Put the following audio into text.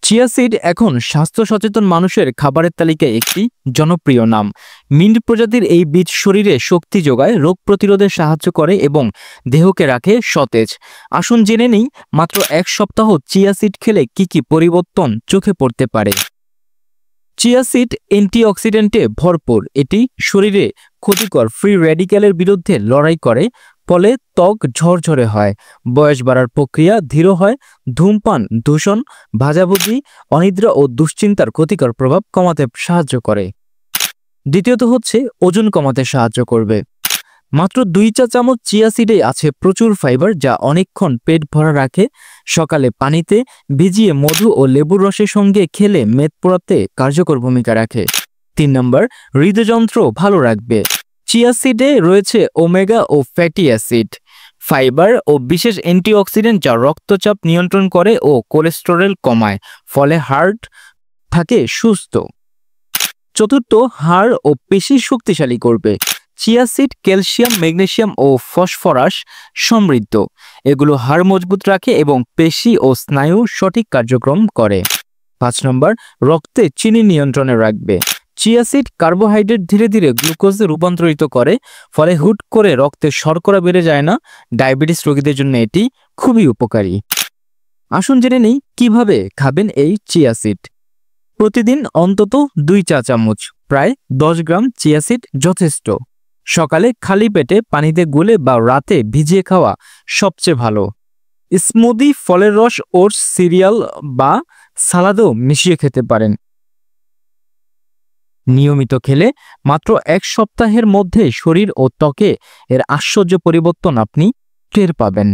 Chia seed এখন স্বাস্থ্য সচেতন মানুষের খাবারের তালিকায় একটি জনপ্রিয় নাম। মিন্ট প্রজাতির এই বীজ শরীরে শক্তি যোগায়, রোগ প্রতিরোধে সাহায্য করে এবং দেহকে রাখে সতেজ। আসুন জেনে নিই মাত্র 1 সপ্তাহ চিয়া সিড খেলে কি কি পরিবর্তন চোখে পড়তে পারে। চিয়া সিড অ্যান্টিঅক্সিডেন্টে ভরপুর। এটি শরীরে ক্ষতিকর ফ্রি র্যাডিক্যালের বিরুদ্ধে লড়াই করে, ফলে ত্বক ঝরঝরে হয়, বয়স বাড়ার প্রক্রিয়া ধীর হয়, ধূমপান, দূষণ, ভাজাভুজি, অনিদ্রা ও দুশ্চিন্তার ক্ষতিকর প্রভাব কমাতে সাহায্য করে। দ্বিতীয়ত হচ্ছে ওজন কমাতে সাহায্য করবে। মাত্র 2 চা চামচ চিয়া সিডে আছে প্রচুর ফাইবার, যা অনেকক্ষণ পেট ভরা রাখে। সকালে পানিতে ভিজিয়ে মধু ও লেবুর রসের সঙ্গে খেলে মেদ পোড়াতে কার্যকর ভূমিকা রাখে। 3 নম্বর, হৃদযন্ত্র ভালো রাখবে। চিয়া সিডে রয়েছে ওমেগা ও ফ্যাটি অ্যাসিড, ফাইবার ও বিশেষ অ্যান্টিঅক্সিডেন্ট, যা রক্তচাপ নিয়ন্ত্রণ করে ও কোলেস্টেরল কমায়, ফলে হার্ট থাকে সুস্থ। চতুর্থ, হাড় ও পেশি শক্তিশালী করবে। চিয়া সিড ক্যালসিয়াম, ম্যাগনেসিয়াম ও ফসফরাস সমৃদ্ধ। এগুলো হাড় মজবুত রাখে এবং পেশি ও স্নায়ু সঠিক কার্যক্রম করে। 5 নম্বর, রক্তে চিনি নিয়ন্ত্রণে রাখবে। চিয়া সিড কার্বোহাইড্রেট ধীরে ধীরে গ্লুকোজে রূপান্তরিত করে, ফলে হুট করে রক্তে শর্করা বেড়ে যায় না। ডায়াবেটিস রোগীদের জন্য এটি খুবই উপকারী। আসুন জেনে নিই কিভাবে খাবেন এই চিয়া সিড। প্রতিদিন অন্তত 2 চা চামচ, প্রায় 10 গ্রাম চিয়া সিড যথেষ্ট। সকালে খালি পেটে পানিতে গুলে বা রাতে ভিজিয়ে খাওয়া সবচেয়ে ভালো। স্মুদি, ফলের রস, ওটস, সিরিয়াল বা সালাদেও মিশিয়ে খেতে পারেন। নিয়মিত খেলে মাত্র 1 সপ্তাহের মধ্যে শরীর ও ত্বকে এর আশ্চর্য পরিবর্তন আপনি টের পাবেন।